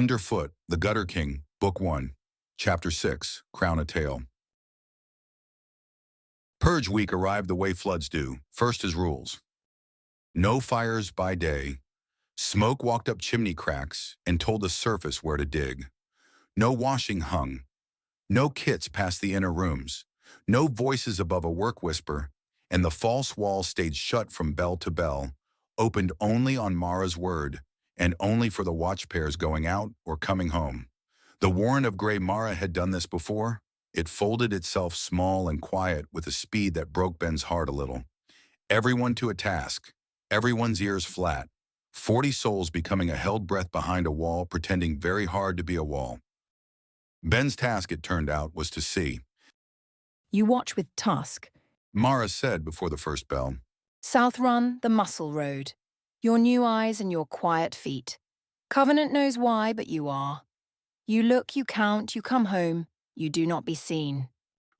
Underfoot, The Gutter King, Book 1, Chapter 6, Crown a Tale. Purge week arrived the way floods do. First is rules. No fires by day. Smoke walked up chimney cracks and told the surface where to dig. No washing hung. No kits past the inner rooms. No voices above a work whisper, and the false wall stayed shut from bell to bell, opened only on Mara's word, and only for the watch pairs going out or coming home. The warren of Grey Mara had done this before. It folded itself small and quiet with a speed that broke Ben's heart a little. Everyone to a task, everyone's ears flat, 40 souls becoming a held breath behind a wall, pretending very hard to be a wall. Ben's task, it turned out, was to see. You watch with Tusk. Mara said before the first bell. South Run, the Muscle Road. Your new eyes and your quiet feet. Covenant knows why, but you are. You look, you count, you come home. You do not be seen.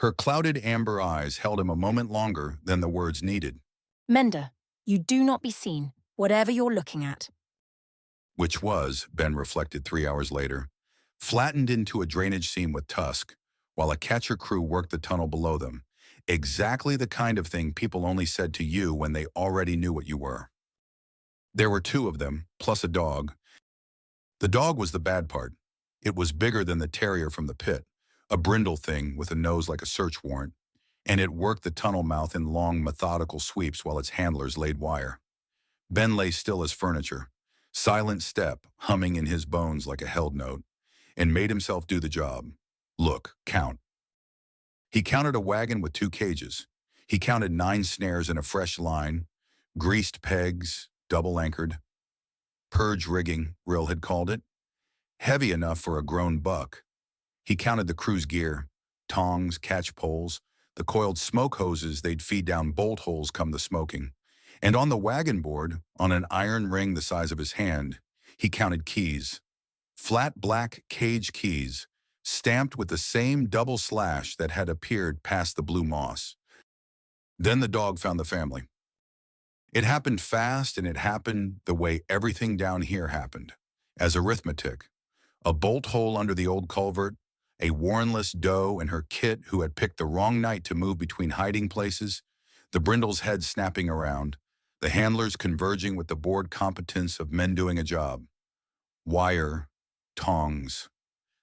Her clouded amber eyes held him a moment longer than the words needed. Mender, you do not be seen, whatever you're looking at. Which was, Ben reflected 3 hours later, flattened into a drainage seam with Tusk, while a catcher crew worked the tunnel below them. Exactly the kind of thing people only said to you when they already knew what you were. There were 2 of them, plus a dog. The dog was the bad part. It was bigger than the terrier from the pit, a brindle thing with a nose like a search warrant, and it worked the tunnel mouth in long, methodical sweeps while its handlers laid wire. Ben lay still as furniture, silent step humming in his bones like a held note, and made himself do the job. Look, count. He counted a wagon with 2 cages. He counted 9 snares in a fresh line, greased pegs, double-anchored. Purge rigging, Rill had called it. Heavy enough for a grown buck. He counted the crew's gear, tongs, catch poles, the coiled smoke hoses they'd feed down bolt holes come the smoking. And on the wagon board, on an iron ring the size of his hand, he counted keys. Flat black cage keys, stamped with the same double slash that had appeared past the blue moss. Then the dog found the family. It happened fast, and it happened the way everything down here happened, as arithmetic. A bolt hole under the old culvert, a warrenless doe and her kit who had picked the wrong night to move between hiding places, the brindle's head snapping around, the handlers converging with the bored competence of men doing a job. Wire, tongs.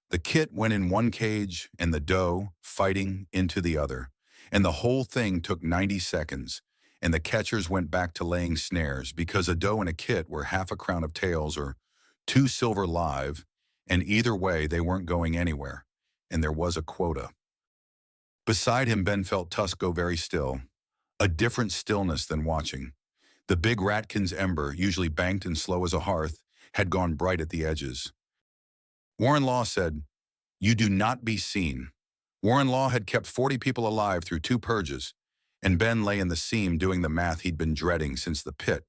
The kit went in one cage and the doe, fighting, into the other. And the whole thing took 90 seconds, and the catchers went back to laying snares because a doe and a kit were half a crown of tails or 2 silver live, and either way they weren't going anywhere, and there was a quota. Beside him, Ben felt Tusk go very still, a different stillness than watching. The big ratkin's ember, usually banked and slow as a hearth, had gone bright at the edges. Warren Law said, "You do not be seen." Warren Law had kept 40 people alive through 2 purges, and Ben lay in the seam doing the math he'd been dreading since the pit.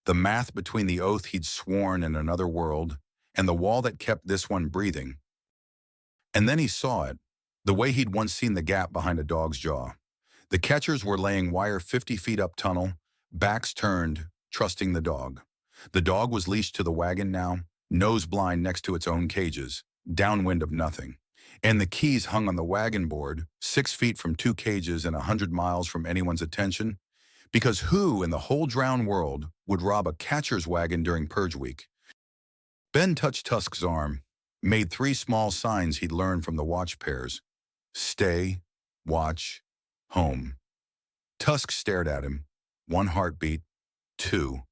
The math between the oath he'd sworn in another world and the wall that kept this one breathing. And then he saw it, the way he'd once seen the gap behind a dog's jaw. The catchers were laying wire 50 feet up tunnel, backs turned, trusting the dog. The dog was leashed to the wagon now, nose blind next to its own cages, downwind of nothing. And the keys hung on the wagon board, 6 feet from 2 cages and 100 miles from anyone's attention. Because who in the whole drowned world would rob a catcher's wagon during Purge Week? Ben touched Tusk's arm, made 3 small signs he'd learned from the watch pairs. Stay, watch, home. Tusk stared at him, 1 heartbeat, 2,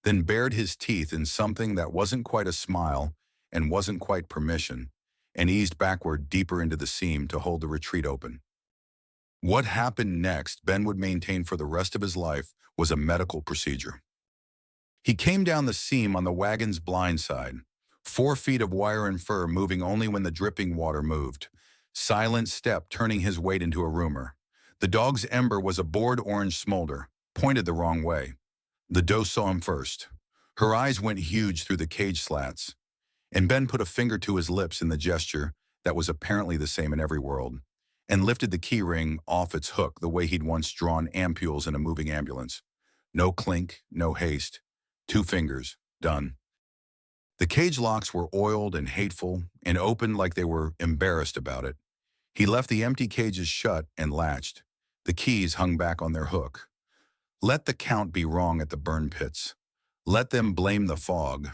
then bared his teeth in something that wasn't quite a smile and wasn't quite permission, and eased backward deeper into the seam to hold the retreat open. What happened next, Ben would maintain for the rest of his life, was a medical procedure. He came down the seam on the wagon's blind side, 4 feet of wire and fur moving only when the dripping water moved. Silent step turning his weight into a rumor. The dog's ember was a bored orange smolder, pointed the wrong way. The doe saw him first. Her eyes went huge through the cage slats, and Ben put a finger to his lips in the gesture that was apparently the same in every world, and lifted the key ring off its hook the way he'd once drawn ampules in a moving ambulance. No clink, no haste. 2 fingers, done. The cage locks were oiled and hateful and opened like they were embarrassed about it. He left the empty cages shut and latched. The keys hung back on their hook. Let the count be wrong at the burn pits. Let them blame the fog.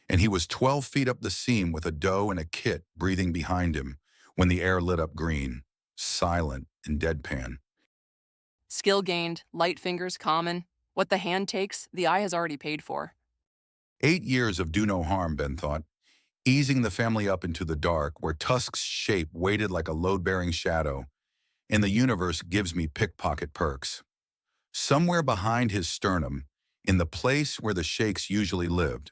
And he was 12 feet up the seam with a doe and a kit breathing behind him when the air lit up green, silent and deadpan. Skill gained, light fingers common. What the hand takes, the eye has already paid for. 8 years of do no harm, Ben thought, easing the family up into the dark where Tusk's shape waited like a load-bearing shadow, and the universe gives me pickpocket perks. Somewhere behind his sternum, in the place where the sheiks usually lived,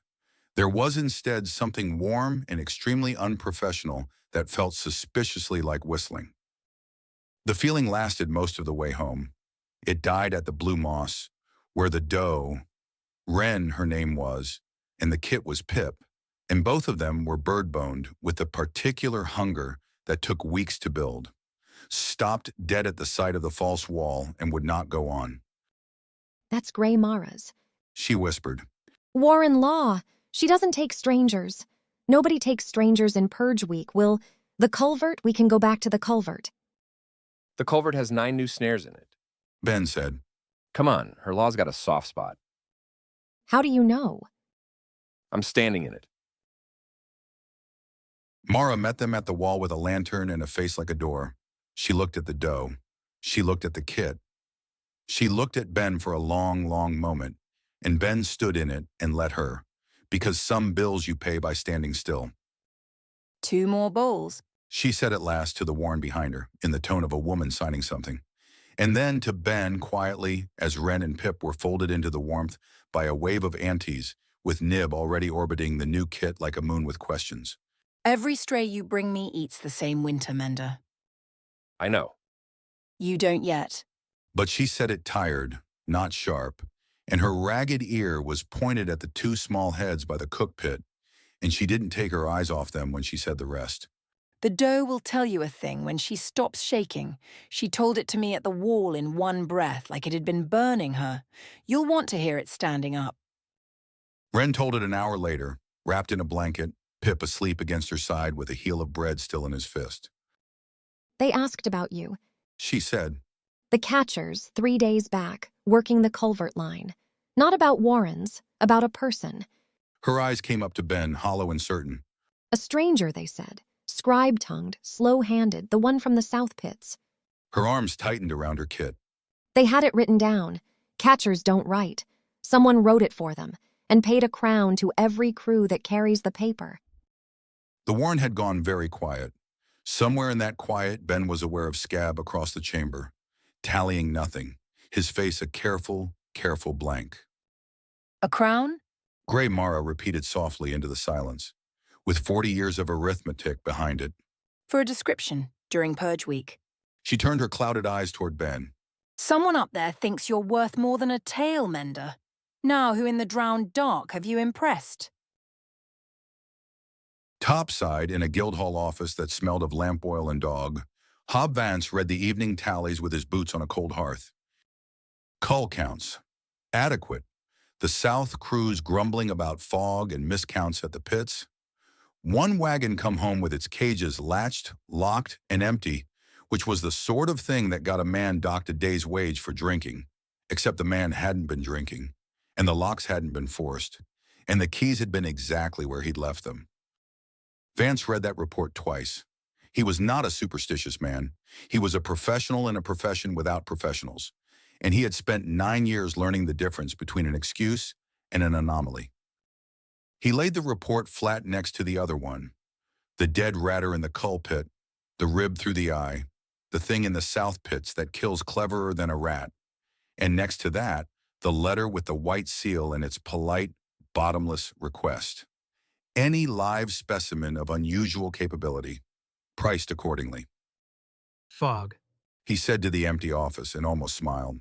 there was instead something warm and extremely unprofessional that felt suspiciously like whistling. The feeling lasted most of the way home. It died at the Blue Moss, where the doe, Wren her name was, and the kit was Pip, and both of them were bird-boned with the particular hunger that took weeks to build, stopped dead at the sight of the false wall and would not go on. That's Grey Mara's, She whispered. Warren Law. She doesn't take strangers. Nobody takes strangers in Purge Week. The culvert, we can go back to the culvert. The culvert has 9 new snares in it. Ben said. Come on, her law's got a soft spot. How do you know? I'm standing in it. Mara met them at the wall with a lantern and a face like a door. She looked at the doe. She looked at the kit. She looked at Ben for a long, long moment, and Ben stood in it and let her, because some bills you pay by standing still. 2 more bowls. She said at last to the Warren behind her, in the tone of a woman signing something. And then to Ben quietly, as Wren and Pip were folded into the warmth by a wave of aunties, with Nib already orbiting the new kit like a moon with questions. Every stray you bring me eats the same winter, Mender. I know. You don't yet. But she said it tired, not sharp, and her ragged ear was pointed at the 2 small heads by the cook pit, and she didn't take her eyes off them when she said the rest. The doe will tell you a thing when she stops shaking. She told it to me at the wall in one breath, like it had been burning her. You'll want to hear it standing up. Wren told it an hour later, wrapped in a blanket, Pip asleep against her side with a heel of bread still in his fist. They asked about you. She said. The catchers, 3 days back, working the culvert line. Not about Warrens, about a person. Her eyes came up to Ben, hollow and certain. A stranger, they said. Scribe-tongued, slow-handed, the one from the South Pits. Her arms tightened around her kit. They had it written down. Catchers don't write. Someone wrote it for them, and paid a crown to every crew that carries the paper. The Warren had gone very quiet. Somewhere in that quiet, Ben was aware of Scab across the chamber, tallying nothing, his face a careful, careful blank. A crown? Grey Mara repeated softly into the silence, with 40 years of arithmetic behind it. For a description, during Purge Week. She turned her clouded eyes toward Ben. Someone up there thinks you're worth more than a tail, Mender. Now who in the drowned dark have you impressed? Topside, in a Guildhall office that smelled of lamp oil and dog, Hob Vance read the evening tallies with his boots on a cold hearth. Cull counts. Adequate. The South crews grumbling about fog and miscounts at the pits. 1 wagon come home with its cages latched, locked, and empty, which was the sort of thing that got a man docked a day's wage for drinking, except the man hadn't been drinking, and the locks hadn't been forced, and the keys had been exactly where he'd left them. Vance read that report twice. He was not a superstitious man. He was a professional in a profession without professionals, and he had spent 9 years learning the difference between an excuse and an anomaly. He laid the report flat next to the other one, the dead ratter in the cull pit, the rib through the eye, the thing in the South Pits that kills cleverer than a rat, and next to that, the letter with the white seal and its polite, bottomless request. Any live specimen of unusual capability, priced accordingly. Fog, He said to the empty office and almost smiled.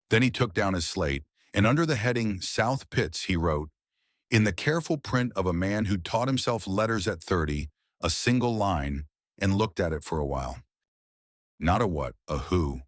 Then he took down his slate, and under the heading South Pits, he wrote, in the careful print of a man who taught himself letters at 30, a single line, and looked at it for a while. Not a what, a who.